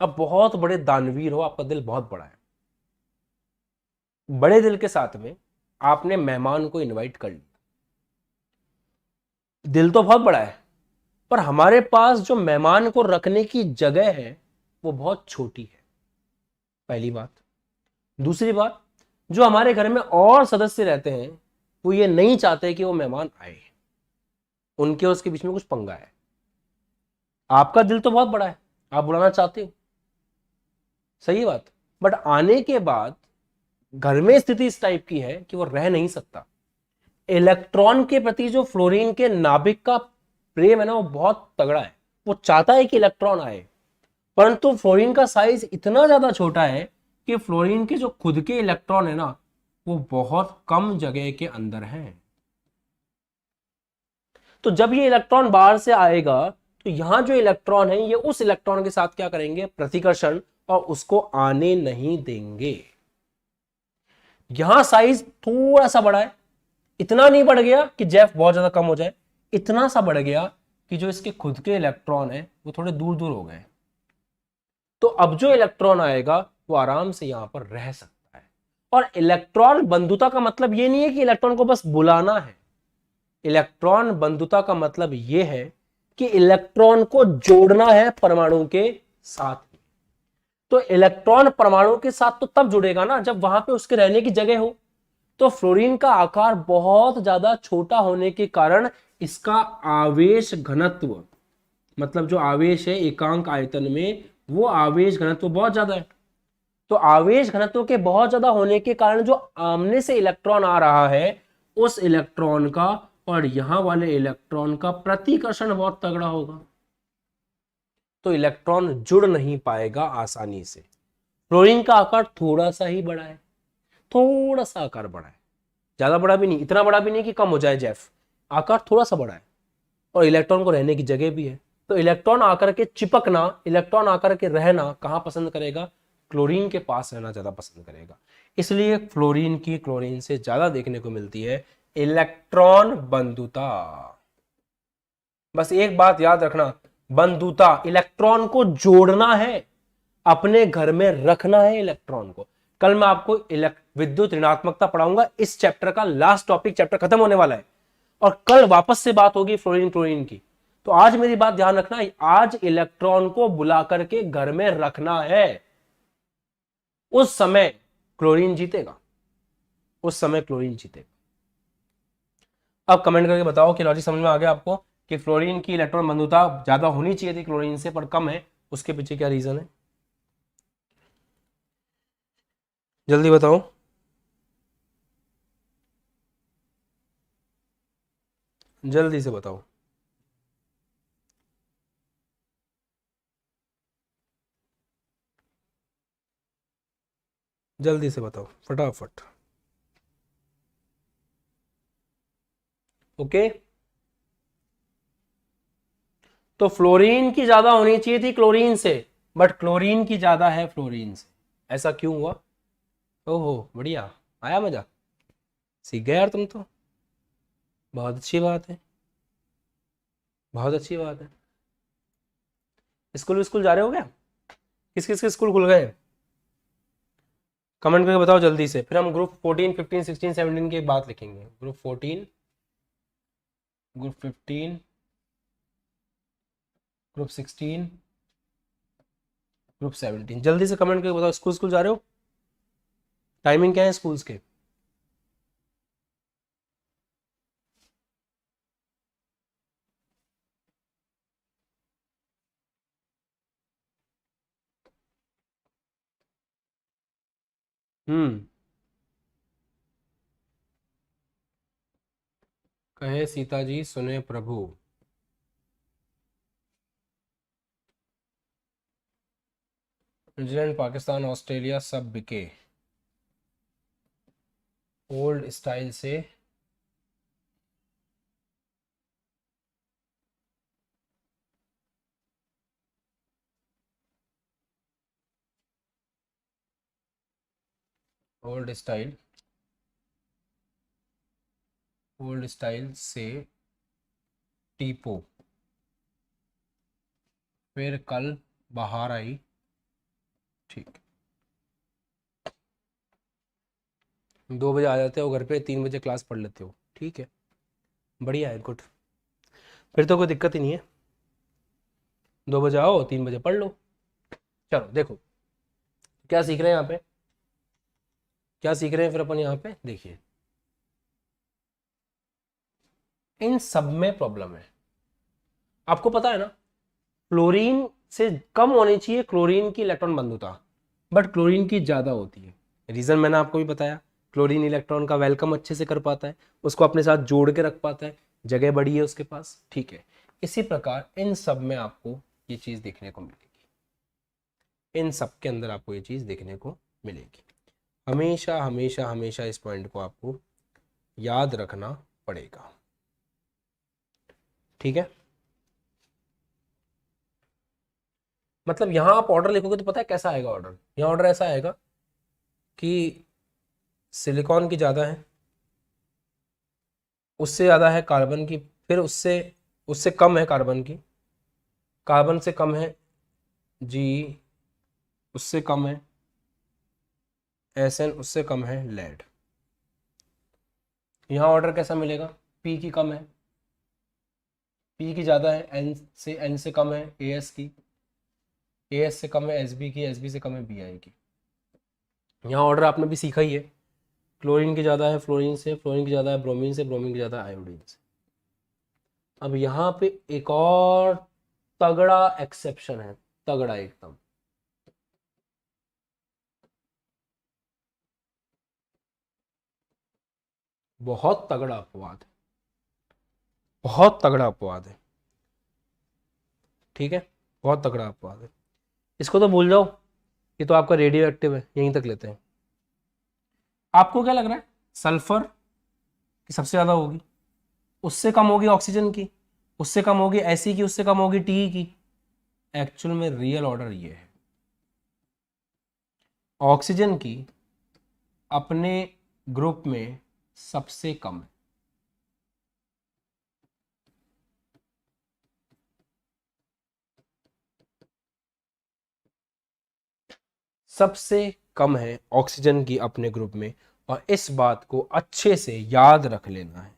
अब बहुत बड़े दानवीर हो, आपका दिल बहुत बड़ा है, बड़े दिल के साथ में आपने मेहमान को इनवाइट कर लिया, दिल तो बहुत बड़ा है पर हमारे पास जो मेहमान को रखने की जगह है वो बहुत छोटी है, पहली बात। दूसरी बात, जो हमारे घर में और सदस्य रहते हैं वो ये नहीं चाहते कि वो मेहमान आए, उनके उसके बीच में कुछ पंगा है। आपका दिल तो बहुत बड़ा है, आप बुलाना चाहते हो, सही बात, बट आने के बाद घर में स्थिति इस टाइप की है कि वो रह नहीं सकता। इलेक्ट्रॉन के प्रति जो फ्लोरीन के नाभिक का प्रेम है ना वो बहुत तगड़ा है, वो चाहता है कि इलेक्ट्रॉन आए, परंतु फ्लोरीन का साइज इतना ज्यादा छोटा है कि फ्लोरीन के जो खुद के इलेक्ट्रॉन है ना वो बहुत कम जगह के अंदर हैं। तो जब ये इलेक्ट्रॉन बाहर से आएगा तो यहां जो इलेक्ट्रॉन है ये उस इलेक्ट्रॉन के साथ क्या करेंगे, प्रतिकर्षण, और उसको आने नहीं देंगे। यहां साइज थोड़ा सा बड़ा है, इतना नहीं बढ़ गया कि जेफ बहुत ज्यादा कम हो जाए, इतना सा बढ़ गया कि जो इसके खुद के इलेक्ट्रॉन है वो थोड़े दूर दूर हो गए। तो अब जो इलेक्ट्रॉन आएगा वो आराम से यहां पर रह सकता है। और इलेक्ट्रॉन बंधुता का मतलब ये नहीं है कि इलेक्ट्रॉन को बस बुलाना है, इलेक्ट्रॉन बंधुता का मतलब यह है कि इलेक्ट्रॉन को जोड़ना है परमाणु के साथ। तो इलेक्ट्रॉन परमाणु के साथ तो तब जुड़ेगा ना जब वहां पे उसके रहने की जगह हो। तो फ्लोरीन का आकार बहुत ज्यादा छोटा होने के कारण इसका आवेश घनत्व, मतलब जो आवेश है एकांक आयतन में, वो आवेश घनत्व बहुत ज्यादा है। तो आवेश घनत्व के बहुत ज्यादा होने के कारण जो आमने से इलेक्ट्रॉन आ रहा है उस इलेक्ट्रॉन का और यहां वाले इलेक्ट्रॉन का प्रतिकर्षण बहुत तगड़ा होगा, तो इलेक्ट्रॉन जुड़ नहीं पाएगा आसानी से। फ्लोरीन का आकार थोड़ा सा ही बड़ा है, थोड़ा सा आकार बड़ा है, ज्यादा बड़ा भी नहीं, इतना बड़ा भी नहीं कि कम हो जाए जेफ, आकार थोड़ा सा बड़ा है और इलेक्ट्रॉन को रहने की जगह भी है। तो इलेक्ट्रॉन आकर के चिपकना, इलेक्ट्रॉन आकर के रहना कहां पसंद करेगा, क्लोरीन के पास रहना ज्यादा पसंद करेगा। इसलिए फ्लोरीन की क्लोरीन से ज्यादा देखने को मिलती है इलेक्ट्रॉन बंधुता। बस एक बात याद रखना, बंधुता, इलेक्ट्रॉन को जोड़ना है, अपने घर में रखना है इलेक्ट्रॉन को। कल मैं आपको विद्युत ऋणात्मकता पढ़ाऊंगा, इस चैप्टर का लास्ट टॉपिक, चैप्टर खत्म होने वाला है और कल वापस से बात होगी फ्लोरीन क्लोरीन की। तो आज मेरी बात ध्यान रखना, आज इलेक्ट्रॉन को बुला करके घर में रखना है, उस समय क्लोरीन जीतेगा, उस समय क्लोरीन जीतेगा। अब कमेंट करके बताओ कि लॉजिक समझ में आ गया आपको कि फ्लोरीन की इलेक्ट्रॉन बंधुता ज्यादा होनी चाहिए थी क्लोरीन से पर कम है, उसके पीछे क्या रीजन है, जल्दी बताओ। जल्दी से बताओ। जल्दी से बताओ फटाफट। ओके, तो फ्लोरीन की ज्यादा होनी चाहिए थी क्लोरीन से, बट क्लोरीन की ज्यादा है फ्लोरीन से। ऐसा क्यों हुआ? ओहो बढ़िया, आया मजा, सीख गए यार तुम तो, बहुत अच्छी बात है, बहुत अच्छी बात है। स्कूल स्कूल जा रहे हो क्या? किस किस के स्कूल खुल गए? कमेंट करके बताओ जल्दी से, फिर हम ग्रुप 14 15 16 17 की बात लिखेंगे। ग्रुप 14, ग्रुप 15, ग्रुप 16, ग्रुप 17, जल्दी से कमेंट करके बताओ स्कूल स्कूल जा रहे हो? टाइमिंग क्या है स्कूल्स के? हम्म, कहे सीता जी सुने प्रभु। न्यूजीलैंड पाकिस्तान ऑस्ट्रेलिया सब बिके, ओल्ड स्टाइल से ओल्ड स्टाइल, ओल्ड स्टाइल से टीपो, फिर कल बाहर आई। ठीक, 2 बजे आ जाते हो घर पे, 3 बजे क्लास पढ़ लेते हो, ठीक है, बढ़िया है, गुड। फिर तो कोई दिक्कत ही नहीं है, 2 बजे आओ 3 बजे पढ़ लो। चलो देखो क्या सीख रहे हैं यहाँ पे, क्या सीख रहे हैं फिर अपन यहाँ पे देखिए। इन सब में प्रॉब्लम है, आपको पता है ना, क्लोरीन से कम होनी चाहिए क्लोरीन की इलेक्ट्रॉन बंधुता, बट क्लोरीन की ज्यादा होती है। रीजन मैंने आपको भी बताया, क्लोरीन इलेक्ट्रॉन का वेलकम अच्छे से कर पाता है, उसको अपने साथ जोड़ के रख पाता है, जगह बड़ी है उसके पास, ठीक है। इसी प्रकार इन सब में आपको ये चीज देखने को मिलेगी, इन सब के अंदर आपको ये चीज देखने को मिलेगी। हमेशा हमेशा हमेशा इस पॉइंट को आपको याद रखना पड़ेगा, ठीक है। मतलब यहां आप ऑर्डर लिखोगे तो पता है कैसा आएगा ऑर्डर, यहाँ ऑर्डर ऐसा आएगा कि सिलिकॉन की ज़्यादा है, उससे ज़्यादा है कार्बन की, फिर उससे उससे कम है कार्बन की, कार्बन से कम है जी, उससे कम है एसएन, उससे कम है लेड। यहाँ ऑर्डर कैसा मिलेगा? पी की कम है, पी की ज़्यादा है, एन से कम है एएस की, एएस से कम है एसबी की, एसबी से कम है बीआई की। यहाँ ऑर्डर आपने भी सीखा ही है, क्लोरीन की ज़्यादा है फ्लोरीन से, फ्लोरीन की ज़्यादा है ब्रोमीन से, ब्रोमीन की ज़्यादा है आयोडीन से। अब यहाँ पे एक और तगड़ा एक्सेप्शन है, तगड़ा एकदम, बहुत तगड़ा अपवाद है, बहुत तगड़ा अपवाद है, ठीक है, बहुत तगड़ा अपवाद है। इसको तो भूल जाओ, ये तो आपका रेडियो एक्टिव है, यहीं तक लेते हैं। आपको क्या लग रहा है सल्फर की सबसे ज्यादा होगी, उससे कम होगी ऑक्सीजन की, उससे कम होगी एसी की, उससे कम होगी टी की। एक्चुअल में रियल ऑर्डर ये है, ऑक्सीजन की अपने ग्रुप में सबसे कम है, सबसे कम है ऑक्सीजन की अपने ग्रुप में, और इस बात को अच्छे से याद रख लेना है।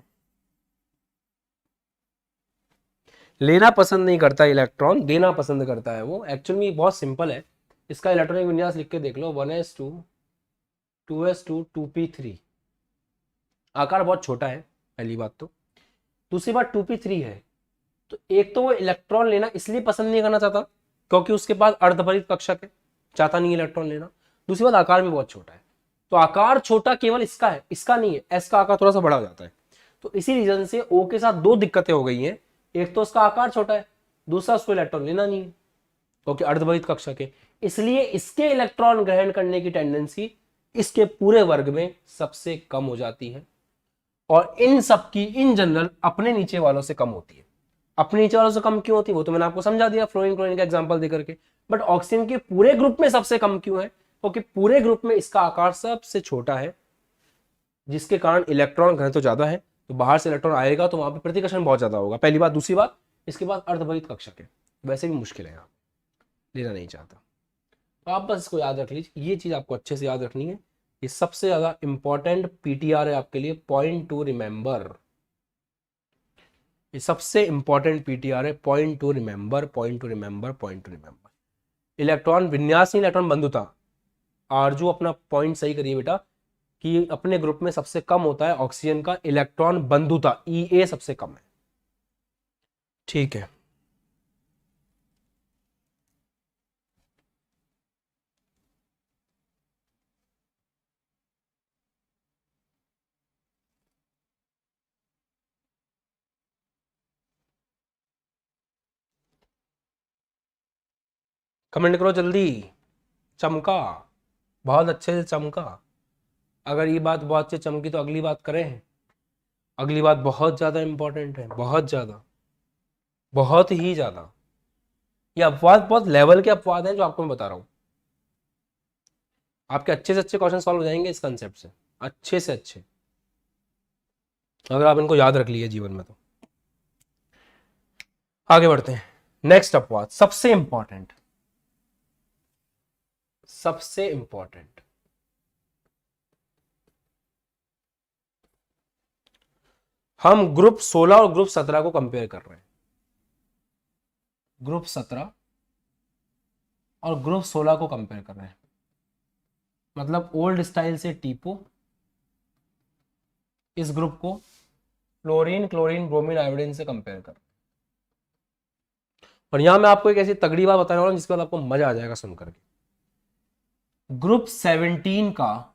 लेना पसंद नहीं करता इलेक्ट्रॉन, देना पसंद करता है वो। एक्चुअल में बहुत सिंपल है, इसका इलेक्ट्रॉनिक विन्यास लिख के देख लो, 1s2 2s2 2p3। आकार बहुत छोटा है पहली बात तो, दूसरी बात 2p3 है, तो एक तो वो इलेक्ट्रॉन लेना इसलिए पसंद नहीं करना चाहता क्योंकि उसके पास अर्धपरित कक्षक है, चाहता नहीं इलेक्ट्रॉन लेना। दूसरी बात आकार भी बहुत छोटा है, तो आकार छोटा केवल इसका है, इसका नहीं है, एस का आकार थोड़ा सा बड़ा हो जाता है। तो इसी रीजन से ओ के साथ दो दिक्कतें हो गई हैं, एक तो उसका आकार छोटा है, दूसरा उसको इलेक्ट्रॉन लेना नहीं है क्योंकि अर्धपरित कक्षक है, इसलिए इसके इलेक्ट्रॉन ग्रहण करने की टेंडेंसी इसके पूरे वर्ग में सबसे कम हो जाती है, और इन सब की इन जनरल अपने नीचे वालों से कम होती है। अपने नीचे वालों से कम क्यों होती है वो तो मैंने आपको समझा दिया फ्लोरीन क्लोरीन का एग्जांपल देकर के। बट ऑक्सीजन के पूरे ग्रुप में सबसे कम क्यों है? क्योंकि पूरे ग्रुप में इसका आकार सबसे छोटा है, जिसके कारण इलेक्ट्रॉन घनत्व तो ज्यादा है, तो बाहर से इलेक्ट्रॉन आएगा तो वहां पर प्रतिकर्षण बहुत ज्यादा होगा। पहली बात। दूसरी बात, इसके बाद अर्धभरित कक्षक है, वैसे भी मुश्किल है, यहाँ लेना नहीं चाहता, तो आप बस इसको याद रख लीजिए। ये चीज आपको अच्छे से याद रखनी है, ये सबसे ज्यादा इंपॉर्टेंट पीटीआर है आपके लिए, पॉइंट टू रिमेंबर। ये सबसे इंपॉर्टेंट पीटीआर है, point to remember, point to remember, point to remember. Electron विन्यास नहीं, इलेक्ट्रॉन बंधुता। आरजू अपना पॉइंट सही करिए बेटा, कि अपने ग्रुप में सबसे कम होता है ऑक्सीजन का इलेक्ट्रॉन बंधुता, ईए सबसे कम है। ठीक है, कमेंट करो जल्दी। चमका, बहुत अच्छे से चमका। अगर ये बात बहुत अच्छे चमकी तो अगली बात करें। अगली बात बहुत ज्यादा इंपॉर्टेंट है, बहुत ज्यादा, बहुत ही ज्यादा। ये अपवाद बहुत लेवल के अपवाद हैं जो आपको मैं बता रहा हूं। आपके अच्छे से अच्छे क्वेश्चन सॉल्व हो जाएंगे इस कंसेप्ट से, अच्छे से अच्छे, अगर आप इनको याद रख लिए जीवन में तो। आगे बढ़ते हैं। नेक्स्ट अपवाद सबसे इंपॉर्टेंट, सबसे इंपॉर्टेंट। हम ग्रुप 16 और ग्रुप 17 को कंपेयर कर रहे हैं। ग्रुप 17 और ग्रुप 16 को कंपेयर कर रहे हैं, मतलब ओल्ड स्टाइल से टीपो, इस ग्रुप को फ्लोरीन क्लोरीन ब्रोमीन आयोडीन से कंपेयर कर। और यहां मैं आपको एक ऐसी तगड़ी बात बताने वाला हूं जिसके बाद आपको मजा आ जाएगा सुनकर के। ग्रुप 17 का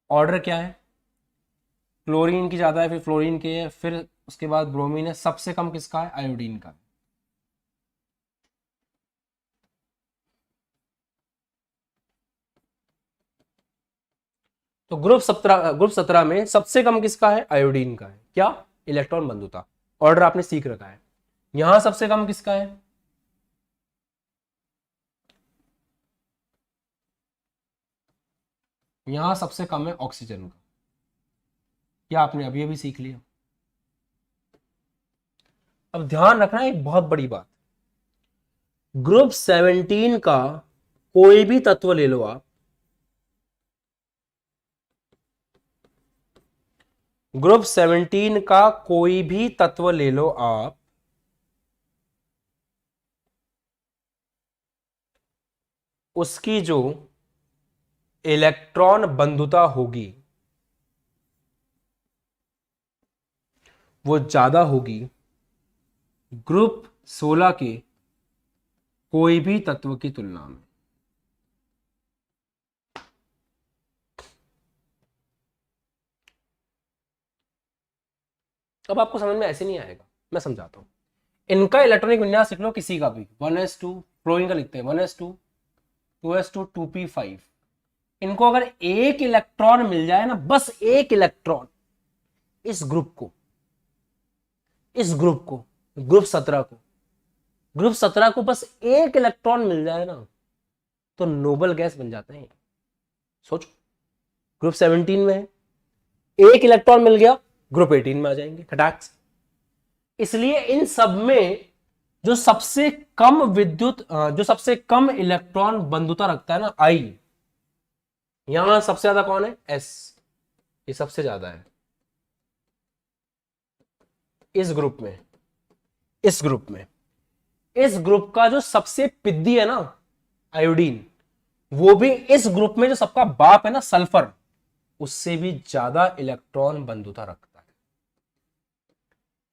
ऑर्डर क्या है? क्लोरीन की ज्यादा है, फिर फ्लोरीन के है, फिर उसके बाद ब्रोमीन है, सबसे कम किसका है? आयोडीन का। तो ग्रुप 17 में सबसे कम किसका है? आयोडीन का है। क्या? इलेक्ट्रॉन बंधुता। ऑर्डर आपने सीख रखा है। यहां सबसे कम किसका है? यहां सबसे कम है ऑक्सीजन का। क्या आपने अभी अभी सीख लिया? अब ध्यान रखना एक बहुत बड़ी बात, ग्रुप 17 का कोई भी तत्व ले लो आप, ग्रुप 17 का कोई भी तत्व ले लो आप, उसकी जो इलेक्ट्रॉन बंधुता होगी वो ज्यादा होगी ग्रुप 16 के कोई भी तत्व की तुलना में। अब आपको समझ में ऐसे नहीं आएगा, मैं समझाता हूं। इनका इलेक्ट्रॉनिक विन्यास लिख लो किसी का भी, 1s2, फ्लोरीन का लिखते हैं 1s2, 2s2, 2p5। इनको अगर एक इलेक्ट्रॉन मिल जाए ना, बस एक इलेक्ट्रॉन, इस ग्रुप को, इस ग्रुप को, ग्रुप 17 को, ग्रुप 17 को बस एक इलेक्ट्रॉन मिल जाए ना, तो नोबल गैस बन जाते हैं। सोचो, ग्रुप 17 में है, एक इलेक्ट्रॉन मिल गया, ग्रुप 18 में आ जाएंगे खटाक से। इसलिए इन सब में जो सबसे कम विद्युत, जो सबसे कम इलेक्ट्रॉन बंधुता रखता है ना, आई, यहां सबसे ज्यादा कौन है? एस, ये सबसे ज्यादा है इस ग्रुप में। इस ग्रुप में, इस ग्रुप का जो सबसे पिद्दी है ना, आयोडीन, वो भी इस ग्रुप में जो सबका बाप है ना, सल्फर, उससे भी ज्यादा इलेक्ट्रॉन बंधुता रखता है।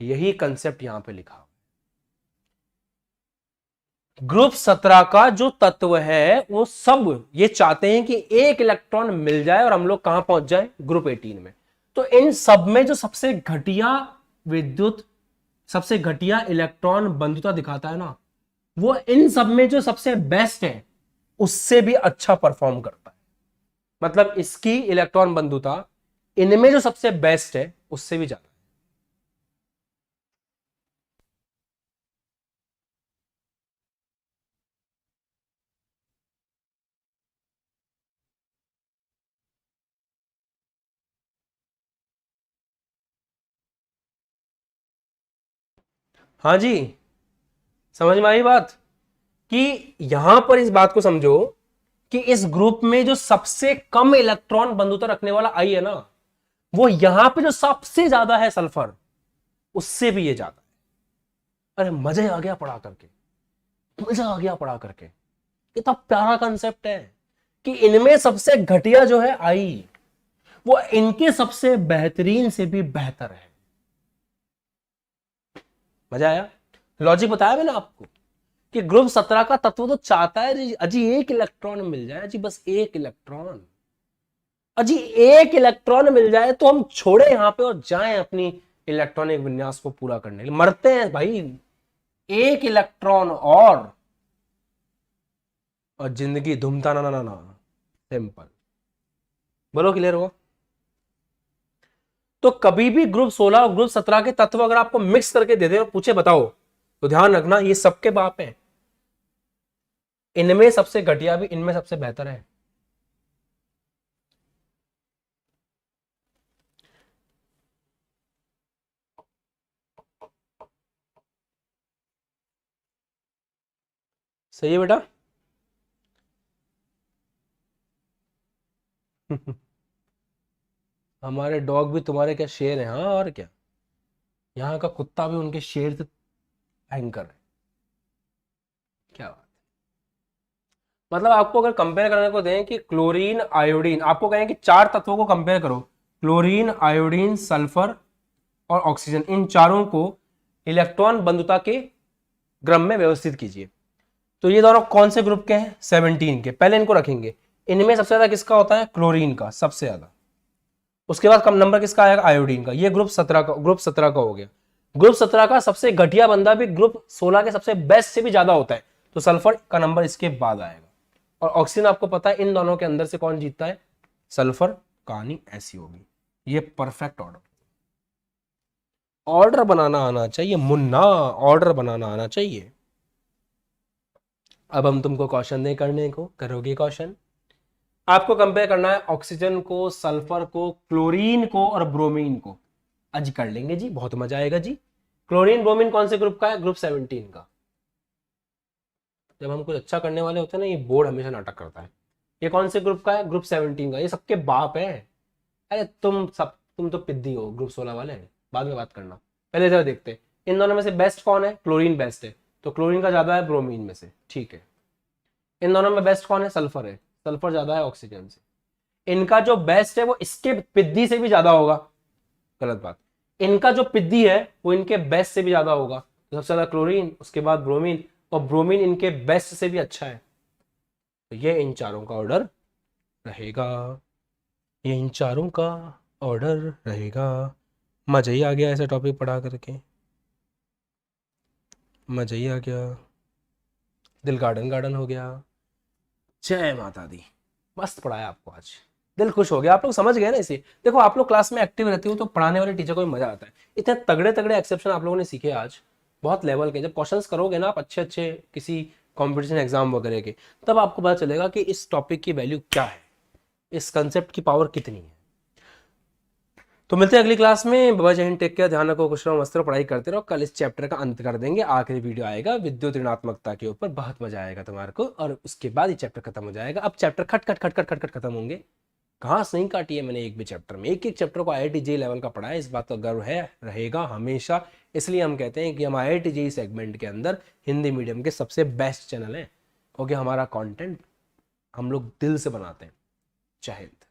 यही कंसेप्ट यहां पे लिखा। ग्रुप 17 का जो तत्व है वो सब ये चाहते हैं कि एक इलेक्ट्रॉन मिल जाए और हम लोग कहां पहुंच जाए? ग्रुप 18 में। तो इन सब में जो सबसे घटिया विद्युत, सबसे घटिया इलेक्ट्रॉन बंधुता दिखाता है ना, वो इन सब में जो सबसे बेस्ट है उससे भी अच्छा परफॉर्म करता है। मतलब इसकी इलेक्ट्रॉन बंधुता इनमें जो सबसे बेस्ट है उससे भी ज्यादा। हाँ जी, समझ में आई बात कि यहां पर इस बात को समझो कि इस ग्रुप में जो सबसे कम इलेक्ट्रॉन बंधुता रखने वाला आई है ना, वो यहां पे जो सबसे ज्यादा है सल्फर, उससे भी ये ज्यादा है। अरे मजा आ गया पढ़ा करके, मजा आ गया पढ़ा करके। कितना प्यारा कंसेप्ट है कि इनमें सबसे घटिया जो है आई, वो इनके सबसे बेहतरीन से भी बेहतर है। मजा आया? लॉजिक बताया मैंने आपको कि ग्रुप 17 का तत्व तो चाहता है जी अजी एक इलेक्ट्रॉन मिल जाए, अजी बस एक इलेक्ट्रॉन, अजी एक इलेक्ट्रॉन मिल जाए तो हम छोड़े यहां पे और जाएं अपनी इलेक्ट्रॉनिक विन्यास को पूरा करने के लिए। मरते हैं भाई, एक इलेक्ट्रॉन और जिंदगी धूमता ना ना ना ना। सिंपल। बोलो क्लियर हुआ? तो कभी भी ग्रुप 16 और ग्रुप 17 के तत्व अगर आपको मिक्स करके दे दे और पूछे बताओ, तो ध्यान रखना ये सबके बाप हैं। इनमें सबसे घटिया भी इनमें सबसे बेहतर है। सही है बेटा? हमारे डॉग भी तुम्हारे क्या शेर हैं, हाँ और क्या। यहाँ का कुत्ता भी उनके शेर से भयंकर है। क्या बात। मतलब आपको अगर कंपेयर करने को दें कि क्लोरीन आयोडीन, आपको कहें कि चार तत्वों को कंपेयर करो, क्लोरीन आयोडीन सल्फर और ऑक्सीजन, इन चारों को इलेक्ट्रॉन बंधुता के क्रम में व्यवस्थित कीजिए। तो ये दोनों कौन से ग्रुप के हैं? 17 के। पहले इनको रखेंगे। इनमें सबसे ज्यादा किसका होता है? क्लोरीन का सबसे ज्यादा। उसके बाद कम नंबर किसका आएगा? आयोडीन का। ये ग्रुप 17 का हो गया। ग्रुप 17 का सबसे घटिया बंदा भी ग्रुप 16 के सबसे बेस्ट से भी ज्यादा होता है, तो सल्फर का नंबर इसके बाद आएगा। और ऑक्सीजन आपको पता है इन दोनों के अंदर से कौन जीतता है? सल्फर। कहानी ऐसी होगी। ये परफेक्ट ऑर्डर। ऑर्डर बनाना आना चाहिए मुन्ना, ऑर्डर बनाना आना चाहिए। अब हम तुमको क्वेश्चन दे करने को, करोगे क्वेश्चन? आपको कंपेयर करना है ऑक्सीजन को, सल्फर को, क्लोरीन को और ब्रोमीन को। आज कर लेंगे जी, बहुत मजा आएगा जी। क्लोरीन ब्रोमीन कौन से ग्रुप का है? ग्रुप 17 का। जब हम कुछ अच्छा करने वाले होते हैं ना, ये बोर्ड हमेशा नाटक करता है। ये कौन से ग्रुप का है? ग्रुप 17 का। ये सबके बाप है। अरे तुम तो पिद्दी हो ग्रुप 16 वाले। बाद में बात करना, पहले इधर देखते हैं इन दोनों में से बेस्ट कौन है। क्लोरीन बेस्ट है, तो क्लोरीन का ज्यादा है ब्रोमीन में से, ठीक है। इन दोनों में बेस्ट कौन है? सल्फर है, सल्फर ज्यादा है ऑक्सीजन से। इनका जो बेस्ट है वो इसके पिद्दी से भी ज्यादा होगा। गलत बात। इनका जो पिद्दी है वो इनके बेस्ट से भी ज्यादा होगा, तो सबसे ज्यादा क्लोरीन, उसके बाद ब्रोमीन, और ब्रोमीन इनके बेस्ट से भी अच्छा है। तो ये इन चारों का ऑर्डर रहेगा, ये इन चारों का ऑर्डर रहेगा। मजा ही आ गया ऐसा टॉपिक पढ़ा करके, मजा ही आ गया। दिल गार्डन गार्डन हो गया। जय माता दी। मस्त पढ़ाया आपको आज, दिल खुश हो गया। आप लोग समझ गए ना इसे। देखो आप लोग क्लास में एक्टिव रहते हो तो पढ़ाने वाले टीचर को भी मजा आता है। इतने तगड़े तगड़े एक्सेप्शन आप लोगों ने सीखे आज, बहुत लेवल के। जब क्वेश्चंस करोगे ना आप अच्छे अच्छे किसी कंपटीशन एग्जाम वगैरह के, तब आपको पता चलेगा कि इस टॉपिक की वैल्यू क्या है, इस कंसेप्ट की पावर कितनी है। तो मिलते हैं अगली क्लास में। बाबा जय हिंद, टेक केयर, ध्यान रखो, खुश रहो, मस्त रहो, पढ़ाई करते रहो। कल इस चैप्टर का अंत कर देंगे, आखिरी वीडियो आएगा विद्युत ऋणात्मकता के ऊपर, बहुत मजा आएगा तुम्हारे को। और उसके बाद ये चैप्टर खत्म हो जाएगा। अब चैप्टर खट खट खट खट खट खट खत्म होंगे। घास नहीं काटी है मैंने एक भी चैप्टर में। एक एक चैप्टर को IIT JEE लेवल का पढ़ा है, इस बात का गर्व है, रहेगा हमेशा। इसलिए हम कहते हैं कि हम IIT JEE सेगमेंट के अंदर हिंदी मीडियम के सबसे बेस्ट चैनल हैं, क्योंकि हमारा कंटेंट हम लोग दिल से बनाते हैं। जय हिंद।